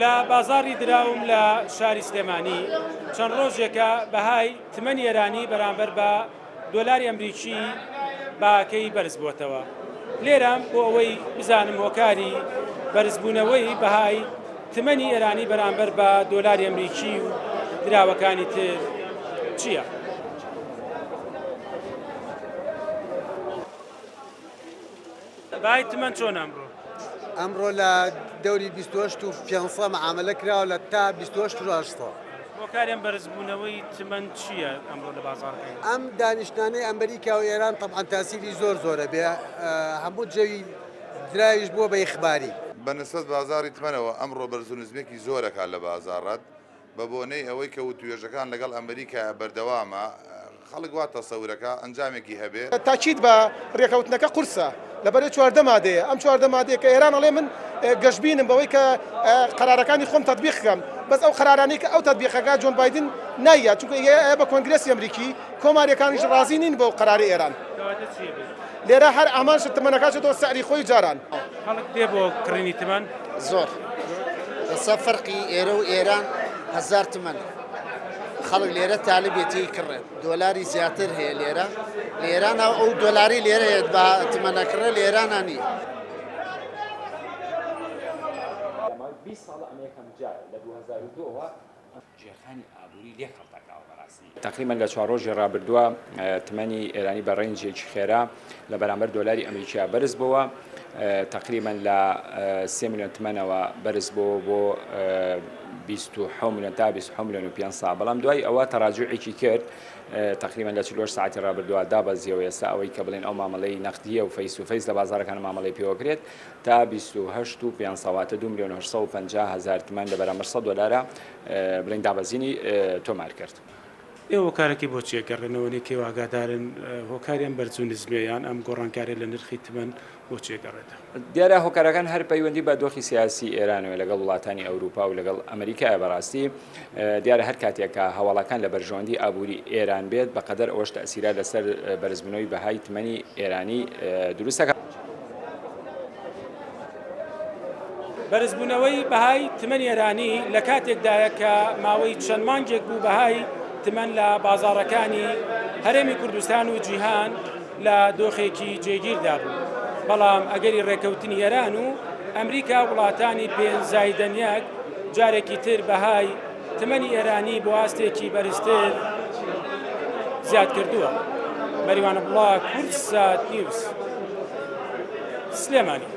لە بازاری دراوم لە شاری سلێمانی چەند ڕۆژێکە بەهای تمەنی ئێرانی بەرامبەر بە دۆلاری ئەمریکی باکەی بەرز بووەتەوە. لێرەم بۆ ئەوەی بزانم هۆکاری بەرزبوونەوەی بەهای تمەنی ئێرانی بەرامبەر بە دۆلاری ئەمریکی و دراوەکانی تر چییە؟ بەهای تمەن چۆن ئەمڕۆ؟ ئەمڕۆ لە دەوری 28 معاملە کراوە لە تا 28 هۆکاریان بەرزبوونەوەی تمەن چییە ئەمڕۆ لە بازاڕەکەی؟ ئەم دانیشتانەی ئەمریکا و ئێران طبعاً تاسیری زۆرە بێ هەموو جەوی درایش بووە بە ئیخباری. بەنسبەت بازاری تمەنەوە ئەمڕۆ بەرزونزمێکی زۆرەکە لە بازاڕەت بە بۆنەی ئەوەی کە توێژەکان لەگەڵ ئەمریکا بەردەوامە خەڵک وا تەسەورەکە ئەنجامێکی هەبێ. تاکید بە ڕێکەوتنەکە قورسە لەبەرێ 14 مادەیە ئەم 14 مادەیە کە ئێران ئەڵێ من گەشتبینم بەوەی کە قەرارەکانی خۆم تەطبیق بکەم بەس ئەو قەرارانەی کە ئەو تەطبیقەکە جۆن بایدن نایە چونکە بە کۆنگرێسی ئەمریکی کۆماریەکانیش ڕازی نین بەو قەراری ئێران. لێرە هەر ئامان تمەنەکەچێتەوە سەعری خۆی جاران. خەڵک دێ بۆ کڕینی تمەن زۆر لەسەر فەرقی ئێرە و ئێران 1000 تمەن. خەڵک لێرە تاالبێتی کڕێت دۆلاری زیاتر هەیە لێرە لە ئێران ئەو دۆلاری لێرەیەت بە تمەنەکڕە لە ئێرانە نییە. 20 ساڵ ئەمریکا جار لە 2002ەوە جێخانی ئابووری لێ خەڵتەکەەوە بەڕاستی. تقریبا لە 4 ڕۆژی ڕابردووە تمەنی ئێرانی بە ڕێنجێکی خێرا لە بەرامبەر دۆلاری ئەمریکا بەرز بووە تقریبا لە 3 میلیۆن تمەنەوە بەرز بووە بۆ 27 میلیۆن تا 27 میلیۆن و 500 بەڵام دوای ئەوە تەراجوعێکی کرد تقریبا لە 48 ساعتی ڕابردووە دابەزیەوە ئێستا ئەوەی کە بڵێن ئەو مامەڵەی نەقدیە و فەیس و فەیس لە بازارەکان مامەڵەی پێوەکرێت تا 28 و 500 2 میلیۆن و 850 هزار تمەن لە بەرامبەر 100 دۆلارە بڵێن دابەزینی تۆمار کرد. ئێوە کارێکی بۆ چێگەڕێنەوەی کێ ئاگادارن هۆکاریان بەرزونزمێیان ئەم گۆڕانکارێ لە نرخی تمەن بۆ چێگەڕێتە؟ دیارە هۆکارەکان هەر پەیوەندی بە دۆخی سیاسی ئێرانەوە لەگەڵ وڵاتانی ئەوروپا و لەگەڵ ئەمریکای بەڕاستی دیارە هەر کاتێکە هەواڵەکان لە بەرژەوەندی ئابووری ئێران بێت بەقەدەر ئەوەش تەسیرات لەسەر بەرزبوونەوەی بەهای تمەنی ئێرانی دروستەکە. بەرزبوونەوەی بەهای تمەنی ئێرانی لە کاتێکدایە کە ماوەی چەند مانگێک بوو بەهای تمەن لە بازاڕەکانی هەرێمی کوردستان و جیهان لە دۆخێکی جێگیردا بوو. بەڵام ئەگەری ڕێکەوتنی ئێران و ئەمریکا وڵاتانی پێنجایدەنیەک جارێکی تر بەهای تمەنی ئێرانی بۆ ئاستێکی بەرزتر زیاد کردووە. مەریوانە بڵا کورسات نیوز سلێمانی.